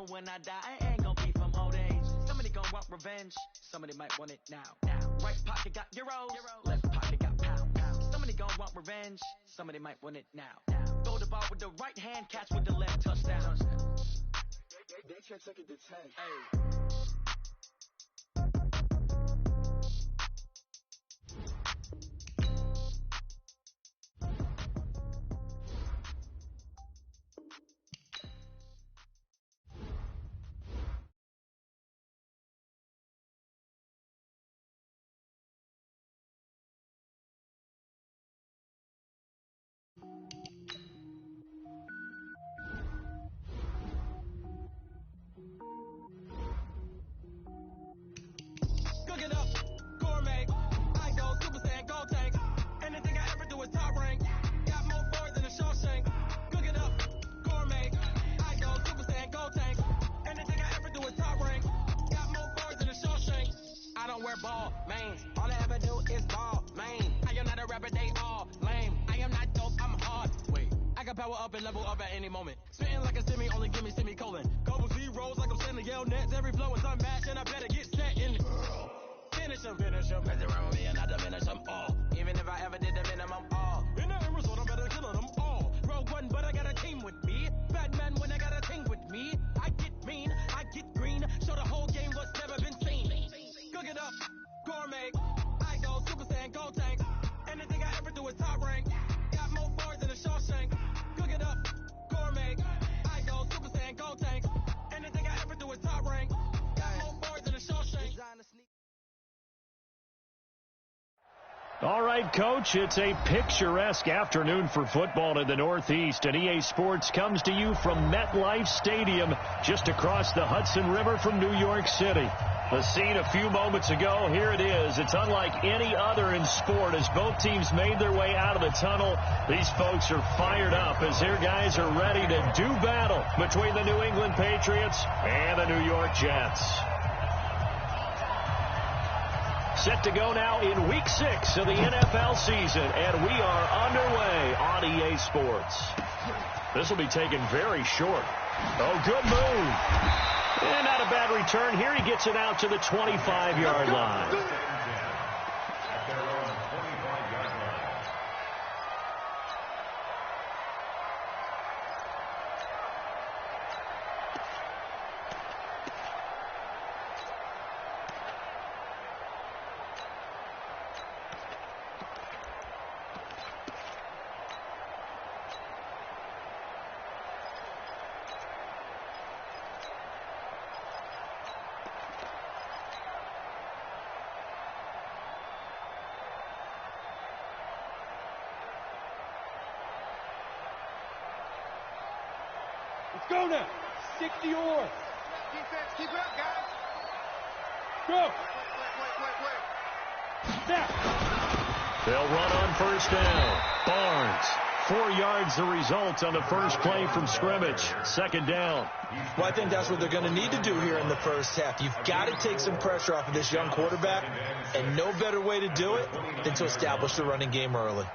So when I die, I ain't gonna be from old age. Somebody gonna want revenge. Somebody might want it now. Right pocket got euros. Left pocket got pound. Somebody gonna want revenge. Somebody might want it now. Throw the ball with the right hand, catch with the left, touchdown. They can't take it to 10. Hey. Cook it up, gourmet. I go Super Saiyan, gold tank. Anything I ever do is top rank. Got more boards than a Shawshank. Cook it up, gourmet. I go Super Saiyan, gold tank. Anything I ever do is top rank. Got more boards than a Shawshank. I don't wear ball, man. All I ever do is ball, man. I am not a rapper, they all lame. I am not dope, I'm hard. Wait, I can power up and level up at any moment. Spitting like a semi, only give me semicolon. Couple zeros like I'm sending yell nets. Every flow is unmatched, and I better get set in. Finish them, mess around with me and I diminish them all. Even if I ever did the minimum, all. In the end result, I'm better killing them all. Rogue One, but I got a team with me. Batman when I got a team with me. I get mean, I get green. Show the whole game what's never been seen. Cook it up, gourmet. I go Super Saiyan, gold tank. Anything I ever do is top rank. Got more bars than a Shawshank. Cook it up, gourmet. I go Super Saiyan, gold tank. Anything I ever do is top rank. Got more bars than a Shawshank. All right, Coach, it's a picturesque afternoon for football in the Northeast, and EA Sports comes to you from MetLife Stadium just across the Hudson River from New York City. The scene a few moments ago, here it is. It's unlike any other in sport as both teams made their way out of the tunnel. These folks are fired up as their guys are ready to do battle between the New England Patriots and the New York Jets. Set to go now in Week 6 of the NFL season, and we are underway on EA Sports. This will be taken very short. Oh, good move. And not a bad return. Here he gets it out to the 25-yard line. Let's go now. 60 or. Defense, keep it up, guys. Go. Wait. Snap. They'll run on first down. Barnes, 4 yards the result on the first play from scrimmage. Second down. Well, I think that's what they're going to need to do here in the first half. You've got to take some pressure off of this young quarterback, and no better way to do it than to establish the running game early.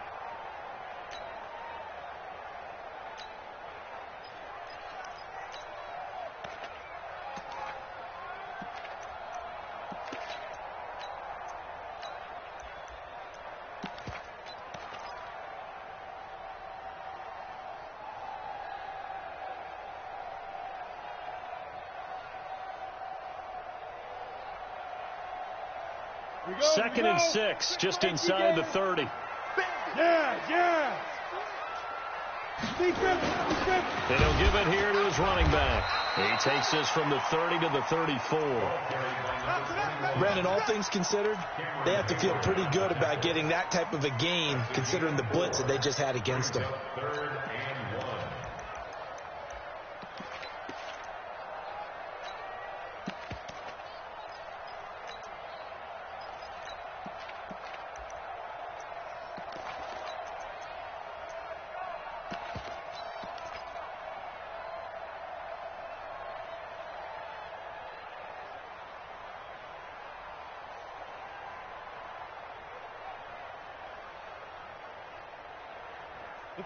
Second and 6, just inside the 30. Yeah. And he'll give it here to his running back. He takes this from the 30 to the 34. Brandon, all things considered, they have to feel pretty good about getting that type of a gain considering the blitz that they just had against them.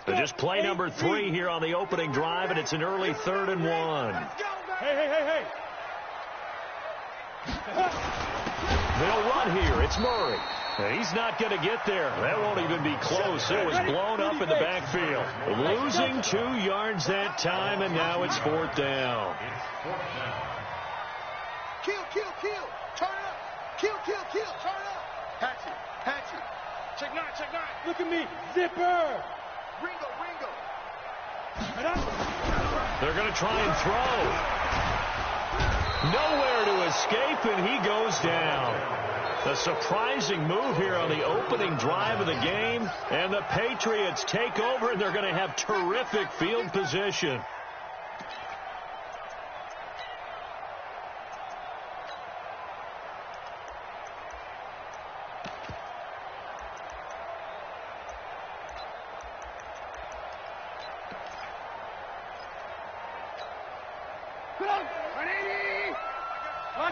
So just play number 3 here on the opening drive, and it's an early 3rd and 1. Hey. They'll run here. It's Murray. And he's not going to get there. That won't even be close. It was blown up in the backfield. Losing 2 yards that time, and now it's 4th down. Kill. Turn up. Kill. Turn up. Hatchet. Check nine. Look at me. Zipper. Ringo. They're going to try and throw. Nowhere to escape, and he goes down. A surprising move here on the opening drive of the game, and the Patriots take over, and they're going to have terrific field position.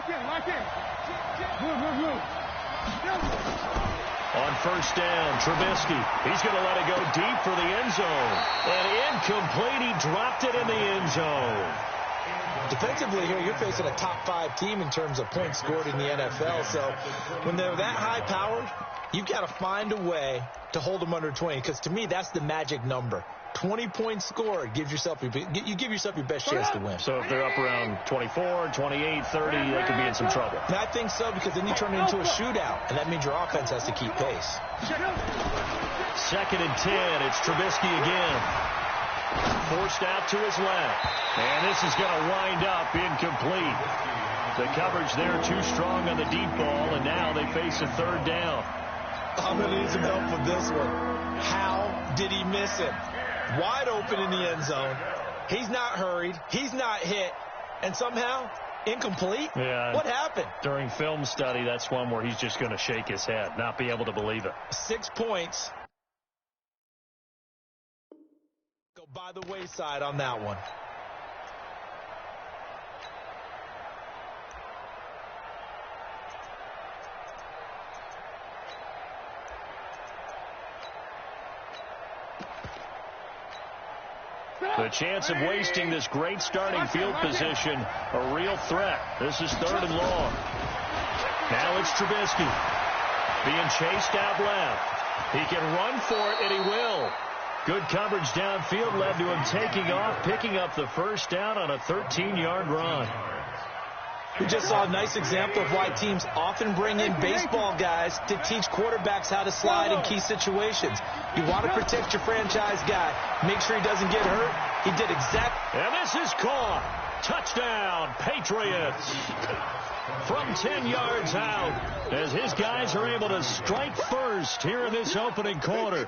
Lock in. Move. On 1st down, Trubisky. He's going to let it go deep for the end zone. And incomplete. He dropped it in the end zone. Defensively here, you're facing a top 5 team in terms of points scored in the NFL. So when they're that high-powered, you've got to find a way to hold them under 20. Because to me, that's the magic number. 20 points scored gives yourself you give yourself your best chance to win. So if they're up around 24, 28, 30, they could be in some trouble. And I think so, because then you turn it into a shootout, and that means your offense has to keep pace. 2nd and 10. It's Trubisky again. Forced out to his left. And this is going to wind up incomplete. The coverage there too strong on the deep ball, and now they face a 3rd down. I'm going to need some help with this one. How did he miss it? Wide open in the end zone. He's not hurried. He's not hit. And somehow, incomplete? Yeah. What happened? During film study, that's one where he's just going to shake his head, not be able to believe it. 6 points. Go by the wayside on that one. The chance of wasting this great starting field position, a real threat. This is 3rd and long. Now it's Trubisky being chased out left. He can run for it, and he will. Good coverage downfield led to him taking off, picking up the 1st down on a 13-yard run. We just saw a nice example of why teams often bring in baseball guys to teach quarterbacks how to slide in key situations. You want to protect your franchise guy. Make sure he doesn't get hurt. He did exactly. And this is caught. Touchdown, Patriots. From 10 yards out, as his guys are able to strike first here in this opening quarter.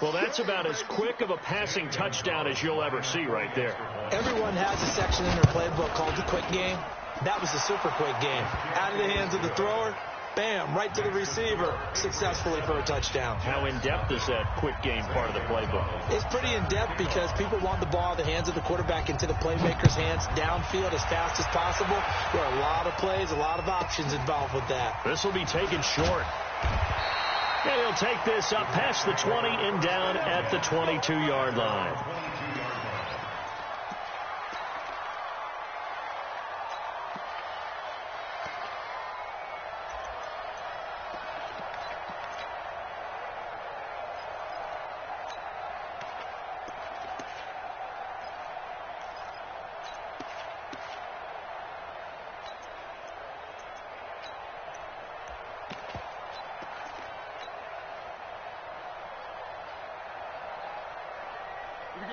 Well, that's about as quick of a passing touchdown as you'll ever see right there. Everyone has a section in their playbook called the quick game. That was the super quick game. Out of the hands of the thrower, bam, right to the receiver, successfully for a touchdown. How in-depth is that quick game part of the playbook? It's pretty in-depth because people want the ball in the hands of the quarterback into the playmaker's hands downfield as fast as possible. There are a lot of plays, a lot of options involved with that. This will be taken short. And he'll take this up past the 20 and down at the 22-yard line.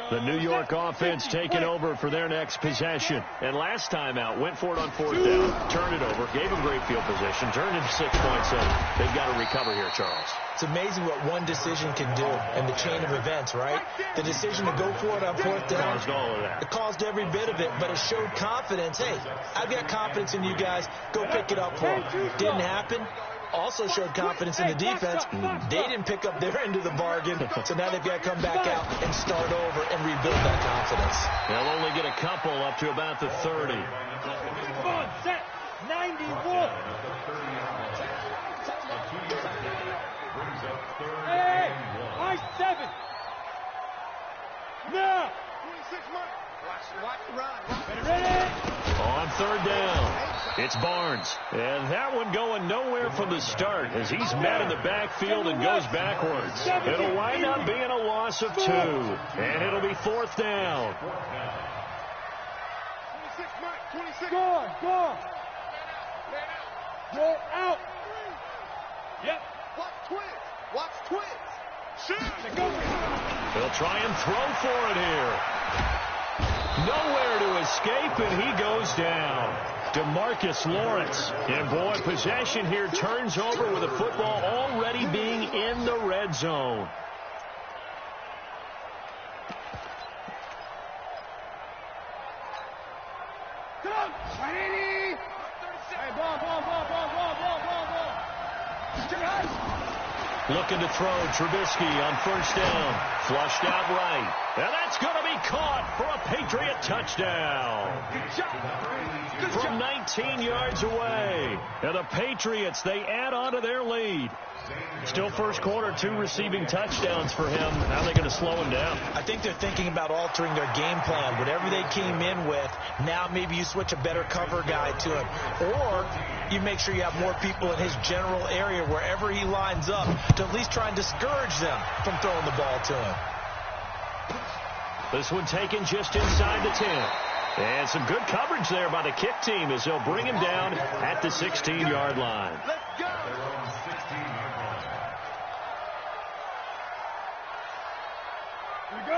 The New York offense taking over for their next possession. And last time out, went for it on 4th down, turned it over, gave them great field position, turned into 6 points, and they've got to recover here, Charles. It's amazing what one decision can do in the chain of events, right? The decision to go for it on 4th down, Caused all of that. it caused every bit of it, but it showed confidence. Hey, I've got confidence in you guys. Go pick it up for them. Didn't happen. Also showed confidence in the defense. They didn't pick up their end of the bargain, so now they've got to come back out and start over and rebuild that confidence. They'll only get a couple up to about the 30. On, set, 91. Hey, I-7. Now. 26 months. Watch the run. Ready? third down. It's Barnes. And that one going nowhere from the start as he's met in the backfield and goes backwards. It'll wind up being a loss of 2. And it'll be fourth down. 26, Mike, 26. Go. Go out. Yep. Watch twins. Shoot. They'll try and throw for it here. Nowhere to escape, and he goes down. DeMarcus Lawrence. And, boy, possession here turns over with the football already being in the red zone. Looking to throw, Trubisky on first down. Flushed out right. And that's going to be caught for a Patriot touchdown. From 19 yards away. And the Patriots, they add on to their lead. Still first quarter, 2 receiving touchdowns for him. How are they going to slow him down? I think they're thinking about altering their game plan. Whatever they came in with, now maybe you switch a better cover guy to him. Or you make sure you have more people in his general area wherever he lines up to at least try and discourage them from throwing the ball to him. This one taken just inside the 10. And some good coverage there by the kick team as they'll bring him down at the 16-yard line. Let's go.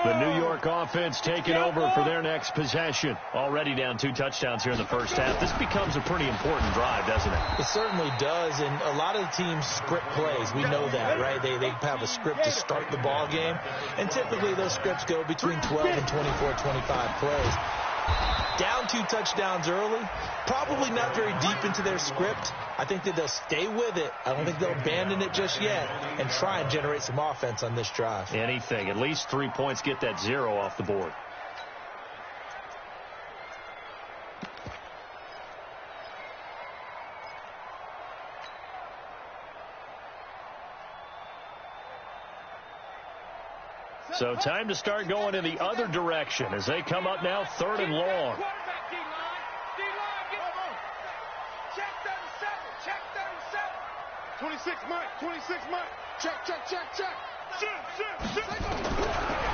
The New York offense taking over for their next possession. Already down 2 touchdowns here in the first half. This becomes a pretty important drive, doesn't it? It certainly does, and a lot of the teams script plays. We know that, right? They have a script to start the ball game, and typically those scripts go between 12 and 24, 25 plays. Down 2 touchdowns early, probably not very deep into their script. I think that they'll stay with it. I don't think they'll abandon it just yet and try and generate some offense on this drive. Anything. At least 3 points, get that 0 off the board. So time to start going in the other direction as they come up now 3rd and long. Check 37. 26, Mike. 26, Mike. Check.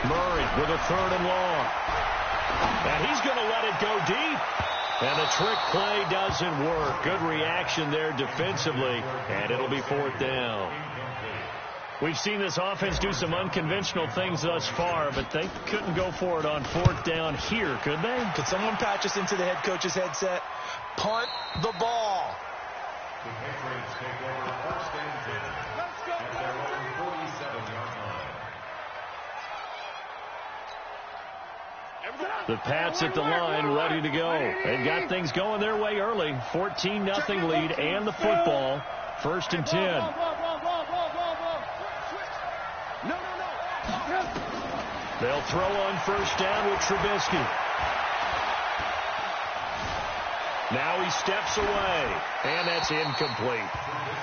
Murray with a 3rd and long. And he's going to let it go deep. And the trick play doesn't work. Good reaction there defensively. And it'll be 4th down. We've seen this offense do some unconventional things thus far, but they couldn't go for it on 4th down here, could they? Could someone patch us into the head coach's headset? Punt the ball. The Patriots take over 1st and 10 at their own 47-yard line. The Pats at the line, ready to go. They've got things going their way early. 14-0 lead and the football. 1st and 10. They'll throw on first down with Trubisky. Now he steps away, and that's incomplete.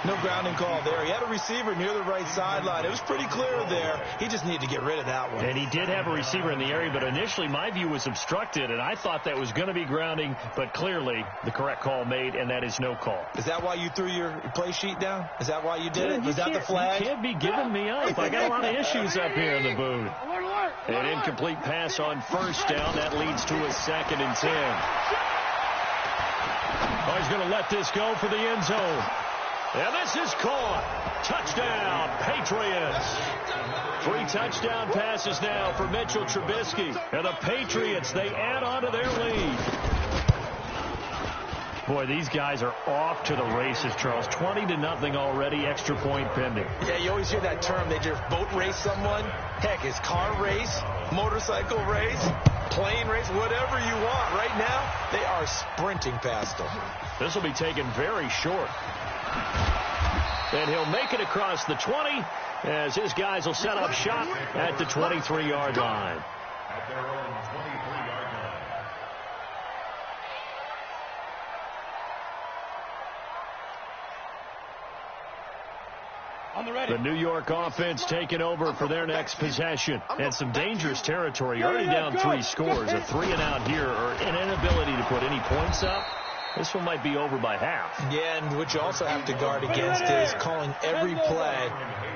No grounding call there. He had a receiver near the right sideline. It was pretty clear there. He just needed to get rid of that one. And he did have a receiver in the area, but initially my view was obstructed, and I thought that was going to be grounding, but clearly the correct call made, and that is no call. Is that why you threw your play sheet down? Is that why you did it? Was that the flag? You can't be giving me up. I got a lot of issues up here in the booth. An incomplete pass on first down. That leads to a 2nd and 10. Oh, he's going to let this go for the end zone. And this is caught. Touchdown, Patriots. 3 touchdown passes now for Mitchell Trubisky. And the Patriots, they add on to their lead. Boy, these guys are off to the races, Charles. 20-0 already, extra point pending. Yeah, you always hear that term. They just boat race someone. Heck, it's car race, motorcycle race, plane race, whatever you want. Right now, they are sprinting past them. This will be taken very short. And he'll make it across the 20 as his guys will set up shop at the 23-yard line. At their own 23-yard line. The New York offense taking over for their next possession. And some dangerous territory. Already down 3 scores. A 3-and-out here, or an inability to put any points up. This one might be over by half. Yeah, and what you also have to guard against is calling every play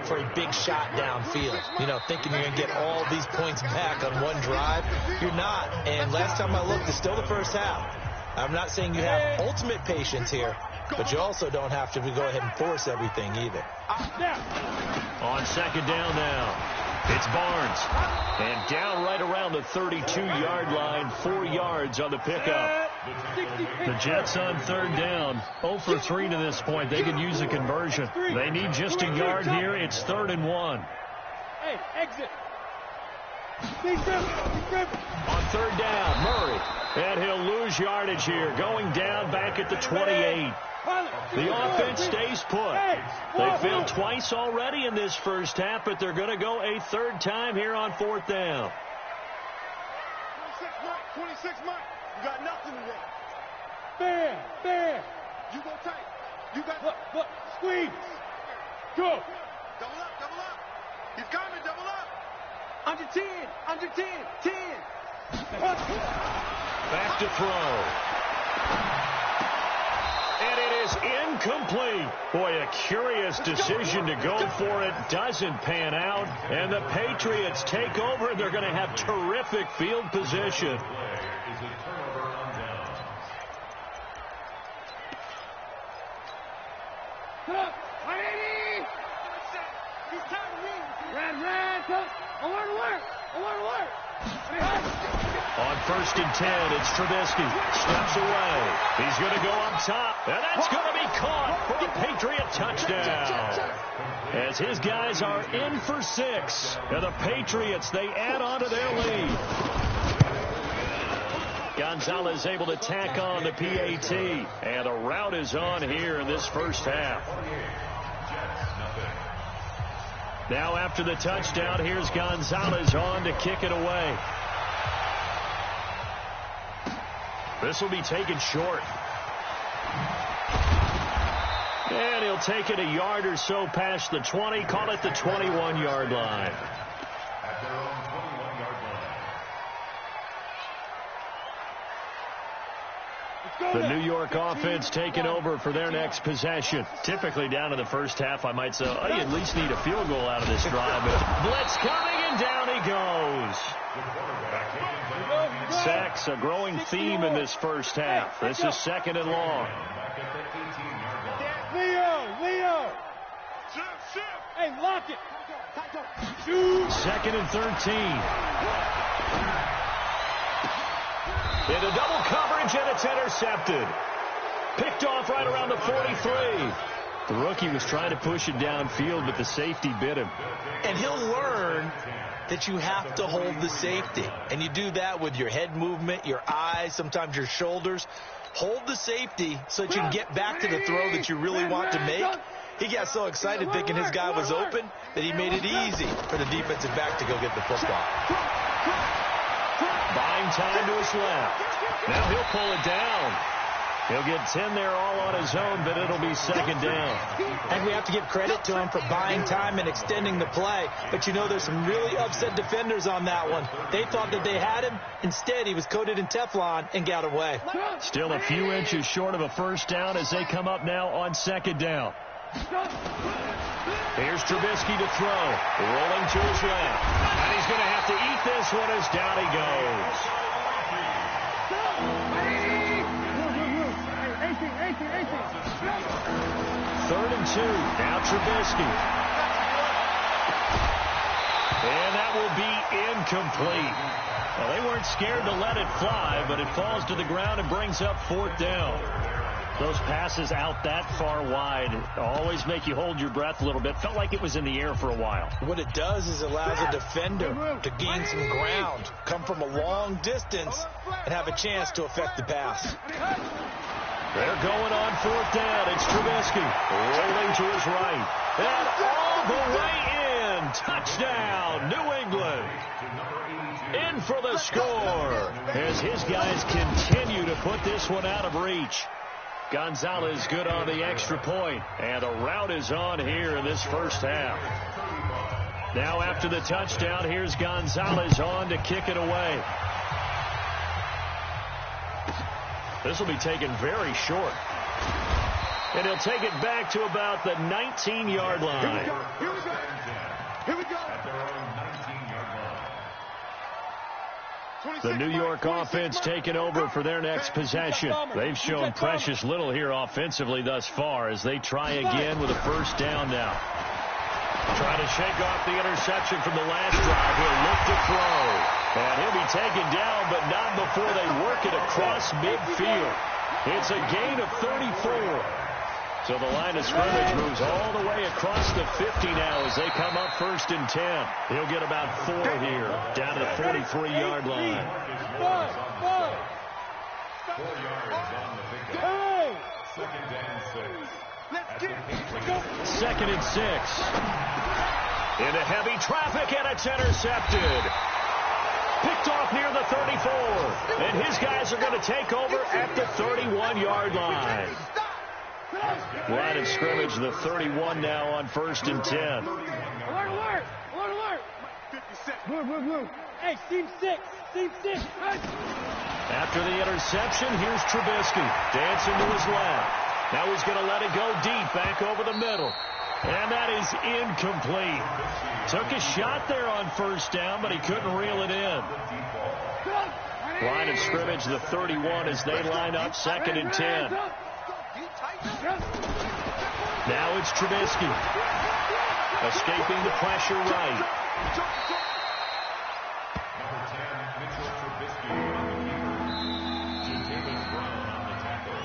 for a big shot downfield. You know, thinking you're going to get all these points back on one drive. You're not. And last time I looked, it's still the first half. I'm not saying you have ultimate patience here, but you also don't have to go ahead and force everything either. On second down now. It's Barnes. And down right around the 32-yard line, 4 yards on the pickup. The Jets on third down, 0 for 3 to this point. They could use a conversion. They need just a yard here. It's 3rd and 1. Hey, exit. On third down, Murray. And he'll lose yardage here. Going down back at the 28. The offense stays put. They failed twice already in this first half, but they're going to go a third time here on 4th down. 26 Mike. You got nothing to run. Fair. You go tight. You got... Look, squeeze. Go. Double up. He's coming, double up. Under 10. 10. Back to throw. And it is incomplete. Boy, a curious decision to go for it. Doesn't pan out. And the Patriots take over. They're going to have terrific field position. On 1st and 10, it's Trubisky. Steps away. He's going to go up top. And that's going to be caught for a Patriot touchdown. As his guys are in for 6. And the Patriots, they add on to their lead. Gonzalez able to tack on the PAT. And a rout is on here in this first half. Now after the touchdown, here's Gonzalez on to kick it away. This will be taken short. And he'll take it a yard or so past the 20. Call it the 21-yard line. At their own 21-yard line. The New York offense taking over for their next possession. Typically down in the first half, I might say, oh, you at least need a field goal out of this drive. But blitz coming, and down he goes. Sacks, a growing theme in this first half. This is 2nd and long. Leo. Hey, lock it. 2nd and 13. Into double coverage, and it's intercepted. Picked off right around the 43. The rookie was trying to push it downfield, but the safety bit him. And he'll learn that you have to hold the safety. And you do that with your head movement, your eyes, sometimes your shoulders. Hold the safety so that you can get back to the throw that you really want to make. He got so excited thinking his guy was open that he made it easy for the defensive back to go get the football. Buying time to his left. Now he'll pull it down. He'll get 10 there all on his own, but it'll be 2nd down. And we have to give credit to him for buying time and extending the play. But you know, there's some really upset defenders on that one. They thought that they had him. Instead, he was coated in Teflon and got away. Still a few inches short of a first down as they come up now on 2nd down. Here's Trubisky to throw. Rolling to his left. And he's going to have to eat this one as down he goes. 3rd and 2. Now Trubisky. And that will be incomplete. Well, they weren't scared to let it fly, but it falls to the ground and brings up 4th down. Those passes out that far wide always make you hold your breath a little bit. Felt like it was in the air for a while. What it does is allows a defender to gain some ground, come from a long distance, and have a chance to affect the pass. They're going on 4th down. It's Trubisky rolling to his right. And all the way in. Touchdown, New England. In for the score as his guys continue to put this one out of reach. Gonzalez good on the extra point, and the rout is on here in this first half. Now after the touchdown, here's Gonzalez on to kick it away. This will be taken very short. And he'll take it back to about the 19-yard line. Here we go. Here we go. At their own 19-yard line. The New York offense taking over for their next possession. They've shown precious little here offensively thus far as they try again with a first down now. Trying to shake off the interception from the last drive. He'll look to throw. And he'll be taken down, but not before they work it across midfield. It's a gain of 34. So the line of scrimmage moves all the way across the 50 now as they come up 1st and 10. He'll get about 4 here, down to the 43-yard line. 5. 4 yards on the pickup. Hey! 2nd and 6. Let's get it. 2nd and 6. Into heavy traffic, and it's intercepted. Picked off near the 34. And his guys are going to take over at the 31-yard line. Line of scrimmage, the 31 now on 1st and 10. Alert! Blue. Hey, team 6. Hey. After the interception, here's Trubisky. Dancing to his left. Now he's going to let it go deep, back over the middle. And that is incomplete. Took a shot there on 1st down, but he couldn't reel it in. Line of scrimmage, the 31 as they line up 2nd and 10. Now it's Trubisky. Escaping the pressure right. Number 10, Mitchell Trubisky on the keeper. Jatavis Brown on the tackle.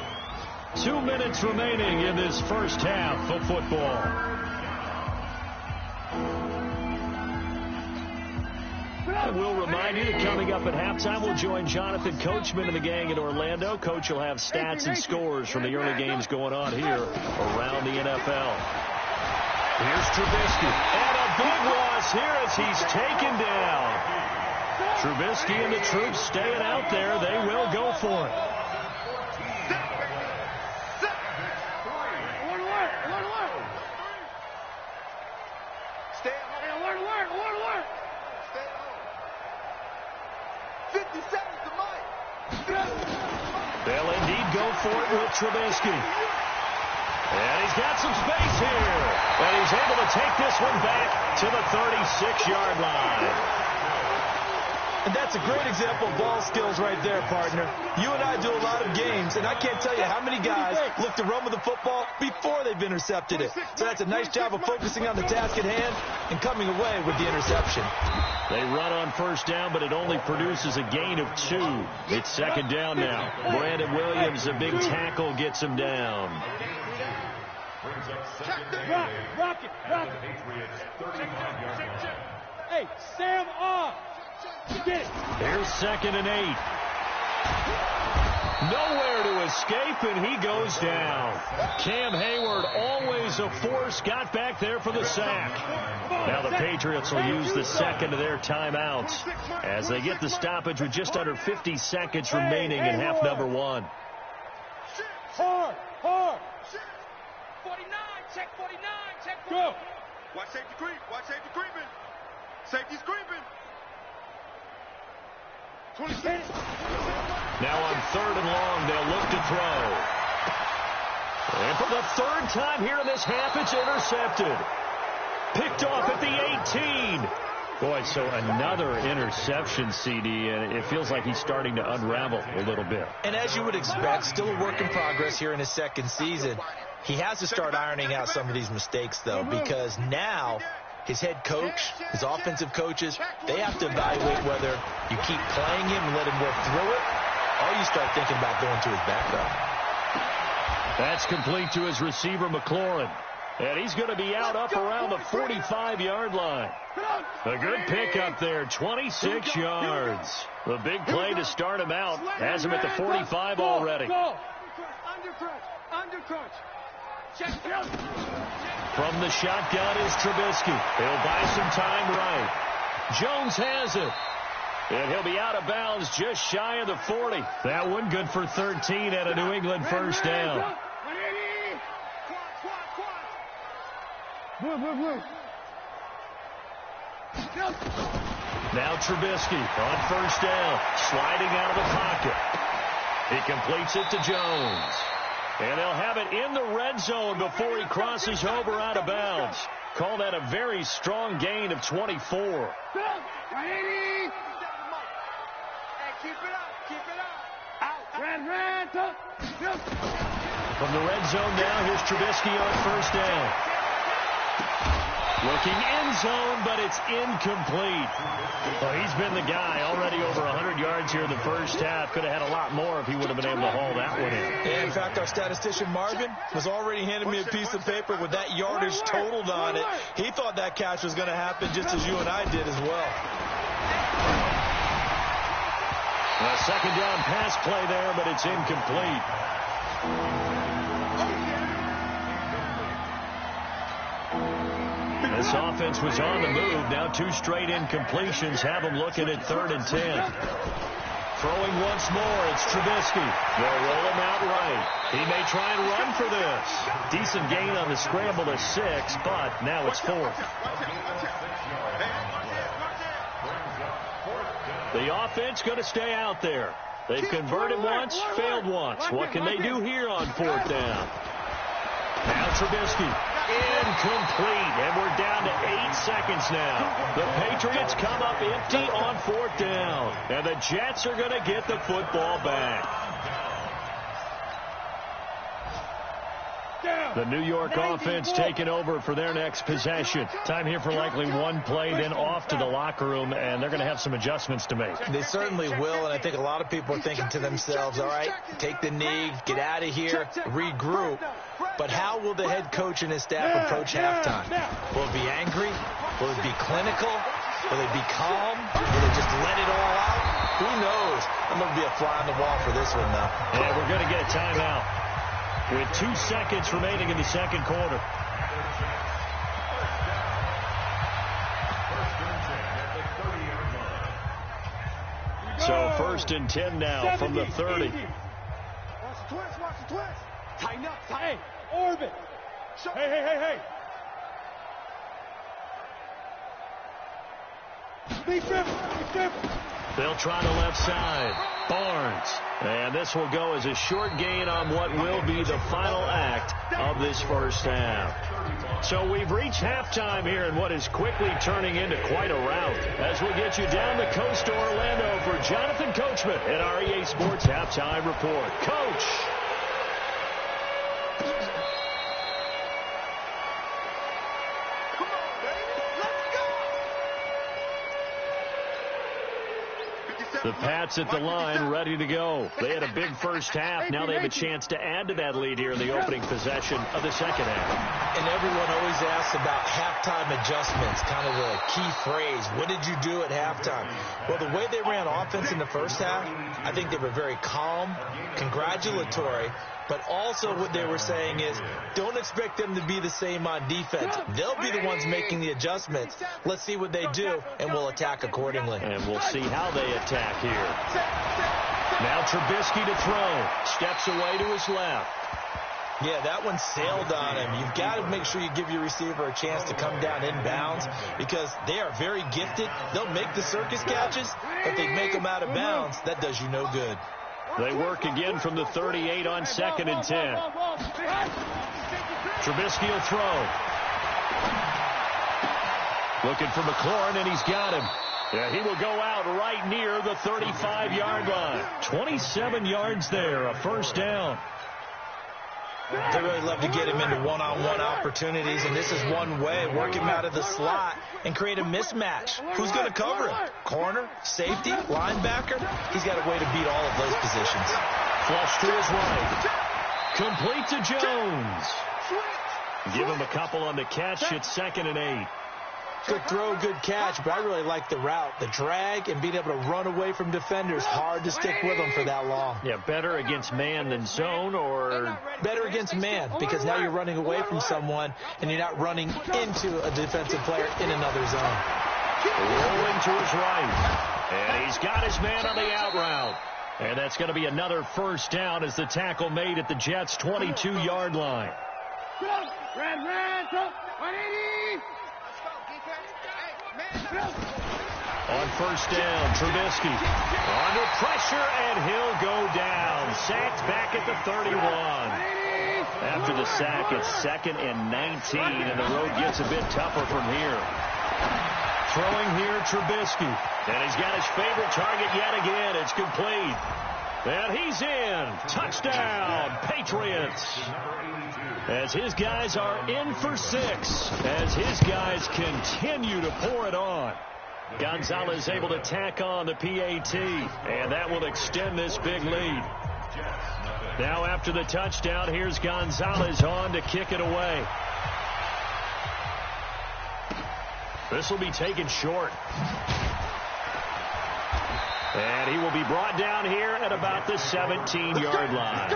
2 minutes remaining in this first half of football. And we'll remind you that coming up at halftime, we'll join Jonathan Coachman and the gang in Orlando. Coach will have stats and scores from the early games going on here around the NFL. Here's Trubisky. And a big loss here as he's taken down. Trubisky and the troops staying out there. They will go for it. They'll indeed go for it with Trubisky. And he's got some space here. And he's able to take this one back to the 36-yard line. And that's a great example of ball skills right there, partner. You and I do a lot of games, and I can't tell you how many guys look to run with the football before they've intercepted it. So that's a nice job of focusing on the task at hand and coming away with the interception. They run on 1st down, but it only produces a gain of 2. It's 2nd down now. Brandon Williams, a big tackle, gets him down. Brings up 2nd and 8. Rock it. Patriots 35-yard line. Hey, Sam off. Get it. Here's 2nd and 8. Nowhere to escape, and he goes down. Cam Hayward, always a force, got back there for the sack. Now the Patriots will use the 2nd of their timeouts as they get the stoppage with just under 50 seconds remaining in half number 1. Hard. 49, check 49, check 49. Go. Watch safety creeping. Safety's creeping. 26. Now on 3rd and long, they'll look to throw. And for the 3rd time here in this half, it's intercepted. Picked off at the 18. Boy, so another interception, CD, and it feels like he's starting to unravel a little bit. And as you would expect, still a work in progress here in his 2nd season. He has to start ironing out some of these mistakes, though, because now his head coach, his offensive coaches, they have to evaluate whether you keep playing him and let him work through it, or you start thinking about going to his backup. That's complete to his receiver, McLaurin. And he's going to be out up around the 45-yard line. A good pickup there, 26 yards. The big play to start him out has him at the 45 already. Undercrunch. From the shotgun is Trubisky. He'll buy some time right. Jones has it. And he'll be out of bounds just shy of the 40. That one good for 13 at a New England first down. Now Trubisky on 1st down, sliding out of the pocket. He completes it to Jones. And they'll have it in the red zone before he crosses over out of bounds. Call that a very strong gain of 24. Hey, keep it up. Keep it up. Out. From the red zone now, here's Trubisky on first down. Looking end zone, but it's incomplete. Well, he's been the guy already over 100 yards here in the first half. Could have had a lot more if he would have been able to haul that one in. Yeah, in fact, our statistician Marvin was already handing me a piece of paper with that yardage totaled on it. He thought that catch was going to happen just as you and I did as well. A second down pass play there, but it's incomplete. This offense was on the move. Now 2 straight incompletions have them looking at 3rd and 10. Throwing once more, it's Trubisky. They'll roll him out right. He may try and run for this. Decent gain on the scramble to 6, but now it's 4th. The offense going to stay out there. They've converted once, failed once. What can they do here on 4th down? Now Trubisky. Incomplete, and we're down to 8 seconds now. The Patriots come up empty on 4th down, and the Jets are going to get the football back. The New York offense taking over for their next possession. Time here for likely one play, then off to the locker room, and they're going to have some adjustments to make. They certainly will, and I think a lot of people are thinking to themselves, all right, take the knee, get out of here, regroup. But how will the head coach and his staff approach halftime? Will it be angry? Will it be clinical? Will it be calm? Will it just let it all out? Who knows? I'm going to be a fly on the wall for this one, though. And we're going to get a timeout with 2 seconds remaining in the second quarter. So 1st and 10 now from the 30. Watch the twist, watch the twist. Tighten up, tighten. Orbit. Hey. Be careful. They'll try the left side. Barnes. And this will go as a short gain on what will be the final act of this first half. So we've reached halftime here in what is quickly turning into quite a rout. As we'll get you down the coast to Orlando for Jonathan Coachman at our EA Sports Halftime Report. Coach. The Pats at the line, ready to go. They had a big first half. Now they have a chance to add to that lead here in the opening possession of the second half. And everyone always asks about halftime adjustments, kind of the key phrase. What did you do at halftime? Well, the way they ran offense in the first half, I think they were very calm, congratulatory, but also what they were saying is don't expect them to be the same on defense. They'll be the ones making the adjustments. Let's see what they do, and we'll attack accordingly. And we'll see how they attack here. Now Trubisky to throw. Steps away to his left. Yeah, that one sailed on him. You've got to make sure you give your receiver a chance to come down inbounds because they are very gifted. They'll make the circus catches, but they make them out of bounds. That does you no good. They work again from the 38 on 2nd and 10. Trubisky will throw. Looking for McLaurin, and he's got him. Yeah, he will go out right near the 35-yard line. 27 yards there, a first down. They really love to get him into one-on-one opportunities, and this is one way. Work him out of the slot and create a mismatch. Who's going to cover him? Corner, safety, linebacker? He's got a way to beat all of those positions. Flush to his right. Complete to Jones. Give him a couple on the catch. It's 2nd and 8. Good throw, good catch, but I really like the route. The drag and being able to run away from defenders. Hard to stick with them for that long. Yeah, better against man than zone, or better against man, because now you're running away from someone and you're not running into a defensive player in another zone. Rolling to his right. And he's got his man on the out route. And that's going to be another first down as the tackle made at the Jets' 22-yard line. On first down. Trubisky under pressure, and he'll go down. Sacked back at the 31. After the sack, it's 2nd and 19, and the road gets a bit tougher from here. Throwing here, Trubisky. And he's got his favorite target yet again. It's complete. And he's in. Touchdown, Patriots. As his guys are in for 6. As his guys continue to pour it on. Gonzalez able to tack on the PAT. And that will extend this big lead. Now after the touchdown, here's Gonzalez on to kick it away. This will be taken short. And he will be brought down here at about the 17-yard line.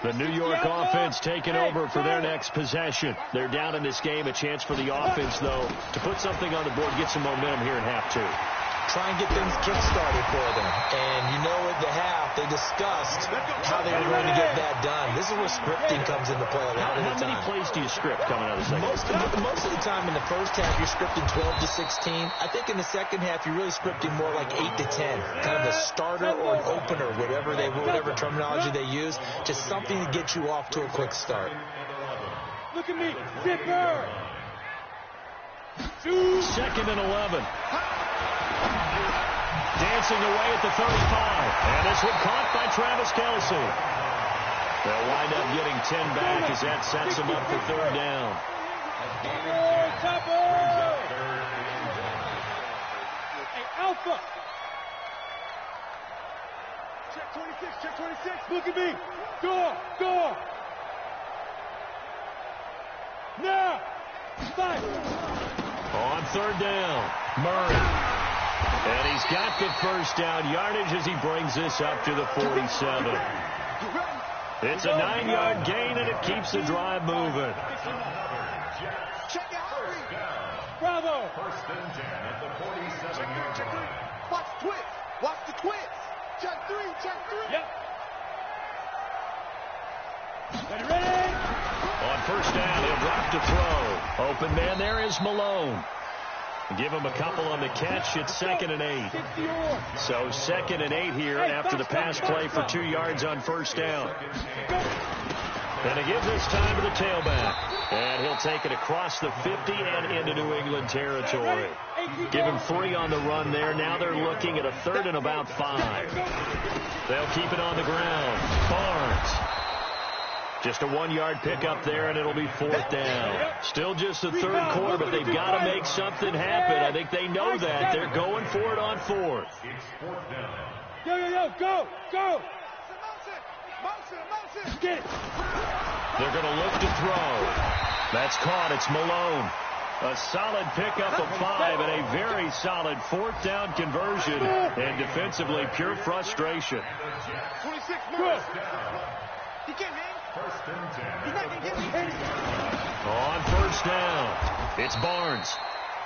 The New York offense taking over for their next possession. They're down in this game. A chance for the offense, though, to put something on the board, get some momentum here in half 2. Try and get things kick-started for them. And you know at the half, they discussed how they were going to get that done. This is where scripting comes into play a lot of the time. How many plays do you script coming out of the second half? Most of the time in the first half, you're scripting 12 to 16. I think in the second half, you're really scripting more like 8 to 10. Kind of a starter or an opener, whatever terminology they use. Just something to get you off to a quick start. Look at me. Zipper. 2nd and 11. Dancing away at the 35. And this one caught by Travis Kelce. They'll wind up getting 10 back as that sets them up for 3rd down. Hey, Alpha. Check 26, check 26. Look at me. Door. Now. Fight. On 3rd down, Murray. And he's got the first down yardage as he brings this up to the 47. It's a 9-yard gain, and it keeps the drive moving. Check out. Bravo. 1st and 10 at the 47-yard Check 3. line. Watch the twist. Watch the twist. Check 3. Check 3. Yep. Ready. On 1st down, he'll drop to throw. Open man there is Malone. Give him a couple on the catch. It's 2nd and 8. So 2nd and 8 here after the pass play for 2 yards on 1st down. And to give this time to the tailback. And he'll take it across the 50 and into New England territory. Give him 3 on the run there. Now they're looking at a 3rd and about 5. They'll keep it on the ground. Barnes. Just a 1-yard pickup there, and it'll be 4th down. Still just the 3rd quarter, but they've got to make something happen. I think they know that. They're going for it on 4th. It's 4th down. Go. Motion. Get it. They're going to look to throw. That's caught. It's Malone. A solid pickup of 5 and a very solid 4th down conversion. And defensively, pure frustration. 26, Murray. He can't hang. 1st and 10. He's not going to get me. On 1st down, it's Barnes.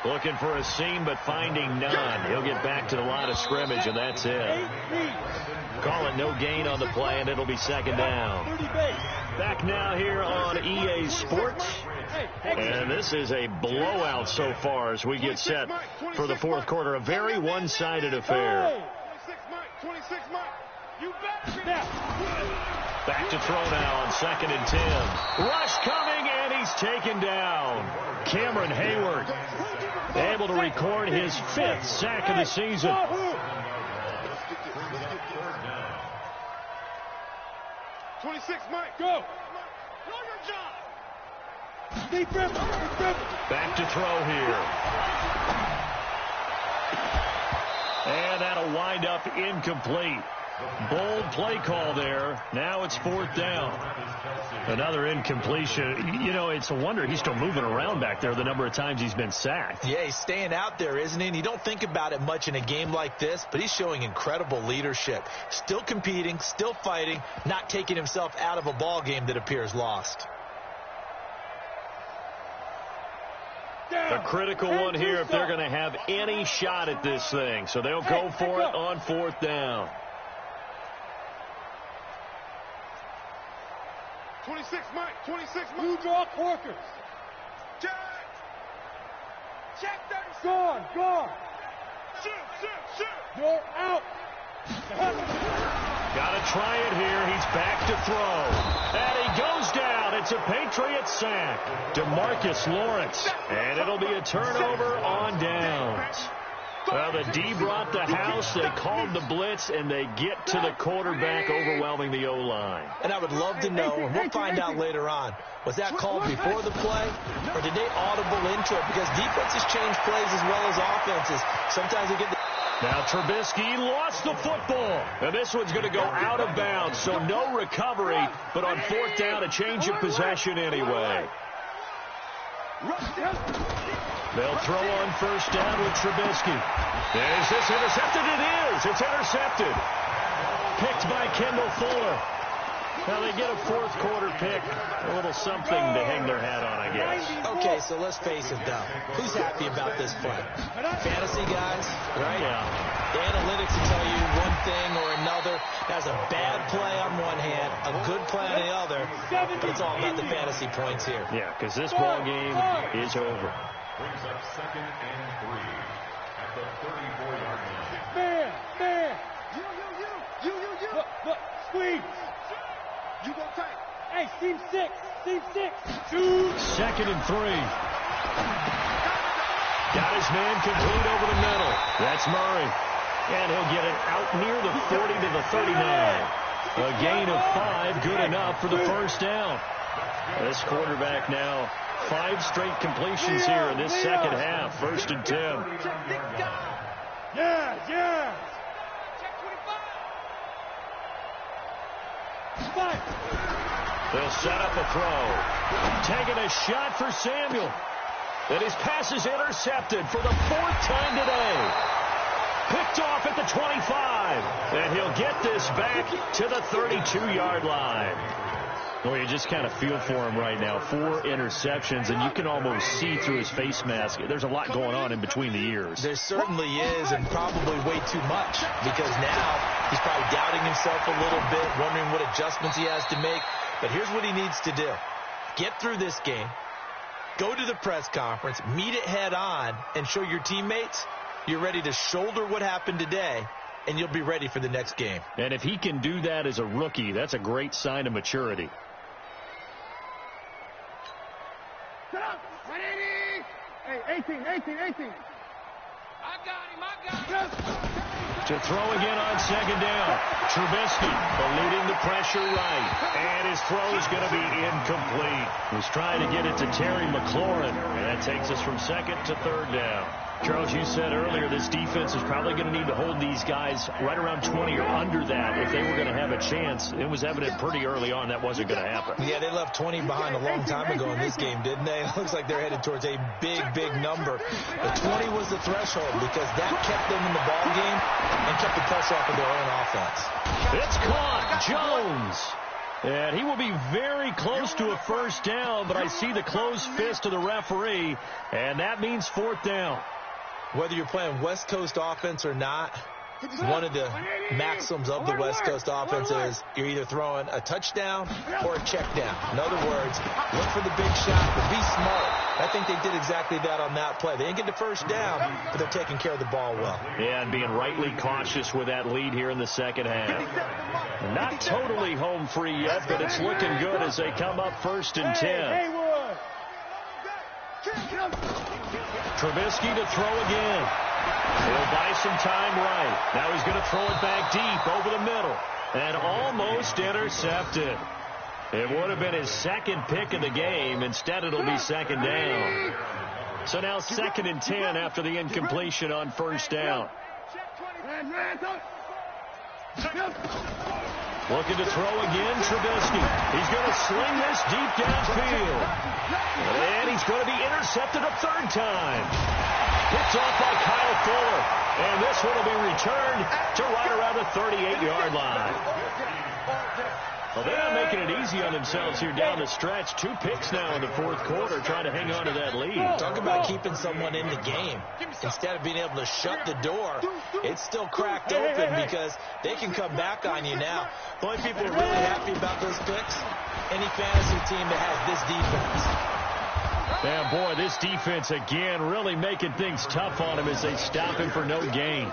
Looking for a seam, but finding none. He'll get back to the line of scrimmage, and that's it. Call it no gain on the play, and it'll be 2nd down. Back now here on EA Sports. And this is a blowout so far as we get set for the 4th quarter. A very one-sided affair. 26, Mike. You better Back to throw now on 2nd and 10. Rush coming, and he's taken down. Cameron Hayward able to record his 5th sack of the season. 26, Mike. Go. Know your job. Deep rip. Back to throw here. And that'll wind up incomplete. Bold play call there. Now it's 4th down. Another incompletion. You know, it's a wonder he's still moving around back there the number of times he's been sacked. Yeah, he's staying out there, isn't he? And you don't think about it much in a game like this, but he's showing incredible leadership. Still competing, still fighting, not taking himself out of a ball game that appears lost. A critical one here if they're going to have any shot at this thing. So they'll go for it on 4th down. 26, Mike. 26, Mike. Blue draw Corkers. Jack. Gone, gone. You're out. Gotta try it here. He's back to throw. And he goes down. It's a Patriot sack. DeMarcus Lawrence. And it'll be a turnover on downs. Well, the D brought the house. They called the blitz, and they get to the quarterback, overwhelming the O-line. And I would love to know, and we'll find out later on, was that called before the play, or did they audible into it? Because defenses change plays as well as offenses. Sometimes they get the... Now Trubisky lost the football. And this one's going to go out of bounds, so no recovery, but on fourth down, a change of possession anyway. They'll throw on first down with Trubisky. Is this intercepted? It is. It's intercepted. Picked by Kendall Fuller. Now they get a fourth quarter pick. A little something to hang their hat on, I guess. Okay, so let's face it, though. Who's happy about this play? Fantasy guys, right? Yeah. The analytics will tell you one thing or another. That's a bad play on one hand, a good play on the other, but it's all about the fantasy points here. Yeah, because this ball game is over. Brings up 2nd and 3 at the 34-yard line. Man. You. Look, squeeze. You go tight. Hey, team 6. 2nd and 3. Got his man complete over the middle. That's Murray. And he'll get it out near the 40 to the 39. A gain of 5, good enough for the first down. This quarterback now 5 straight completions here in this second half. 1st and 10. Yeah. They'll set up a throw. Taking a shot for Samuel. And his pass is intercepted for the 4th time today. Picked off at the 25. And he'll get this back to the 32-yard line. Well, you just kind of feel for him right now. 4 interceptions, and you can almost see through his face mask. There's a lot going on in between the ears. There certainly is, and probably way too much, because now he's probably doubting himself a little bit, wondering what adjustments he has to make. But here's what he needs to do. Get through this game, go to the press conference, meet it head on, and show your teammates you're ready to shoulder what happened today, and you'll be ready for the next game. And if he can do that as a rookie, that's a great sign of maturity. Hey, 18. I got him. To throw again on second down. Trubisky eluding the pressure right. And his throw is going to be incomplete. He's trying to get it to Terry McLaurin. And that takes us from 2nd to 3rd down. Charles, you said earlier this defense is probably going to need to hold these guys right around 20 or under that if they were going to have a chance. It was evident pretty early on that wasn't going to happen. Yeah, they left 20 behind a long time ago in this game, didn't they? It looks like they're headed towards a big number. But 20 was the threshold because that kept them in the ball game and kept the pressure off of their own offense. It's caught. Jones. And he will be very close to a first down, but I see the closed fist of the referee, and that means 4th down. Whether you're playing West Coast offense or not, one of the maxims of the West Coast offense is you're either throwing a touchdown or a check down. In other words, look for the big shot, but be smart. I think they did exactly that on that play. They didn't get the first down, but they're taking care of the ball well. Yeah, and being rightly cautious with that lead here in the second half. Not totally home free yet, but it's looking good as they come up 1st and 10. Trubisky to throw again. He'll buy some time right. Now he's going to throw it back deep over the middle. And almost intercepted. It would have been his 2nd pick of the game. Instead, it'll be 2nd down. So now 2nd and 10 after the incompletion on first down. Looking to throw again, Trubisky. He's going to sling this deep downfield. And he's going to be intercepted a 3rd time. Picked off by Kyle Fuller. And this one will be returned to right around the 38-yard line. Well, they're not making it easy on themselves here down the stretch. 2 picks now in the 4th quarter, trying to hang on to that lead. Talk about keeping someone in the game. Instead of being able to shut the door, it's still cracked open because they can come back on you now. The only people who are really happy about those picks, any fantasy team that has this defense. And boy, this defense again really making things tough on him as they stop him for no gain.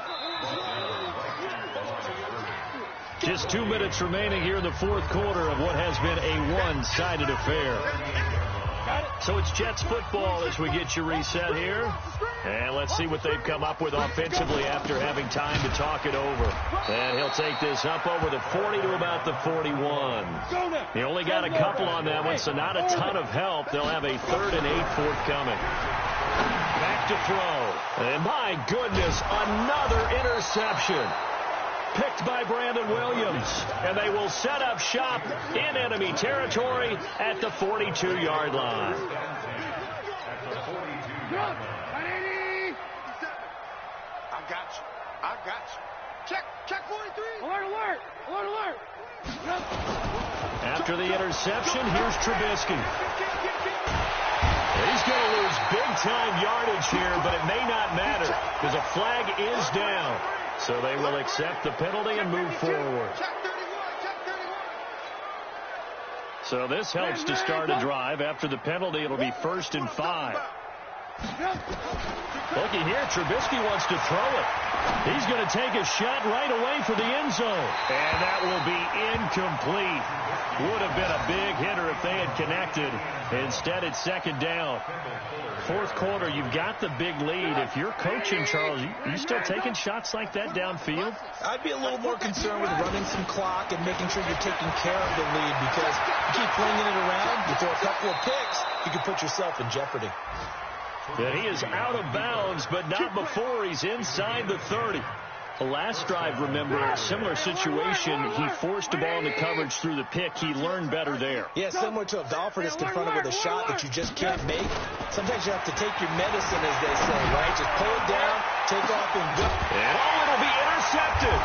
Just 2 minutes remaining here in the fourth quarter of what has been a one-sided affair. So it's Jets football as we get you reset here. And let's see what they've come up with offensively after having time to talk it over. And he'll take this up over the 40 to about the 41. He only got a couple on that one, so not a ton of help. They'll have a 3rd and 8 forthcoming. Back to throw. And my goodness, another interception. Picked by Brandon Williams. And they will set up shop in enemy territory at the 42-yard line. I got you. Check 43. Alert. After the interception, here's Trubisky. He's going to lose big-time yardage here, but it may not matter because a flag is down. So they will accept the penalty and move forward. So this helps to start a drive. After the penalty, it'll be 1st and 5. Looky here, Trubisky wants to throw it. He's going to take a shot right away for the end zone. And that will be incomplete. Would have been a big hitter if they had connected. Instead, it's 2nd down. Fourth quarter, you've got the big lead. If you're coaching, Charles, you still taking shots like that downfield? I'd be a little more concerned with running some clock and making sure you're taking care of the lead, because you keep flinging it around, you throw a couple of picks, you can put yourself in jeopardy. That he is out of bounds, but not before he's inside the 30. The last drive, remember, similar situation. He forced the ball into coverage through the pick. He learned better there. Yeah, similar to a golfer that's confronted with a shot that you just can't make. Sometimes you have to take your medicine, as they say, right? Just pull it down, take off, and go. And it'll be intercepted.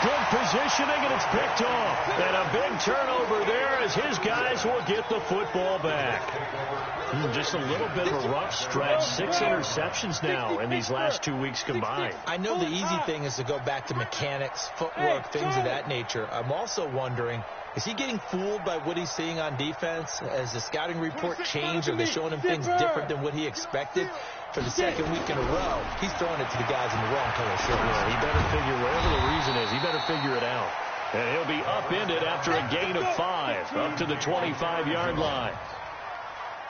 Good positioning, and it's picked off. And a big turnover there as his guys will get the football back. Just a little bit of a rough stretch. 6 interceptions now in these last 2 weeks combined. I know the easy thing is to go back to mechanics, footwork, things of that nature. I'm also wondering, is he getting fooled by what he's seeing on defense? Has the scouting report changed? Are they showing him things different than what he expected? For the 2nd week in a row, he's throwing it to the guys in the wrong color shirts. Yeah, he better figure, whatever the reason is, he better figure it out. And he'll be upended after a gain of 5, up to the 25-yard line.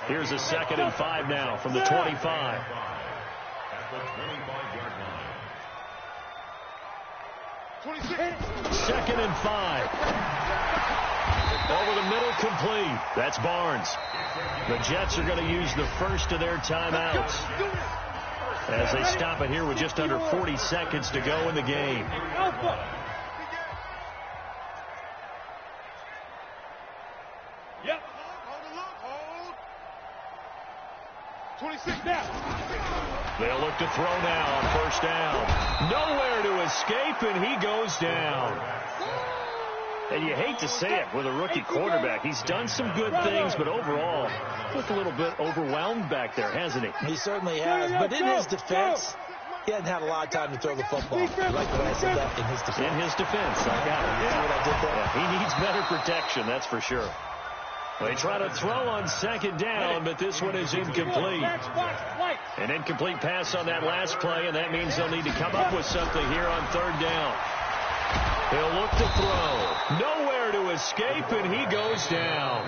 Here's a 2nd and 5 now from the 25. At the 25-yard line. 2nd and 5. Over the middle, complete. That's Barnes. The Jets are going to use the first of their timeouts as they stop it here with just under 40 seconds to go in the game. Yep. Hold. 26 now. They'll look to throw now on 1st down. Nowhere to escape, and he goes down. And you hate to say it with a rookie quarterback. He's done some good things, but overall, looked a little bit overwhelmed back there, hasn't he? He certainly has. But in his defense, he hadn't had a lot of time to throw the football. You like what I said that in his defense? In his defense, I got it. See what I did there? Yeah, he needs better protection, that's for sure. They try to throw on 2nd down, but this one is incomplete. An incomplete pass on that last play, and that means they'll need to come up with something here on 3rd down. He'll look to throw. Nowhere to escape, and he goes down.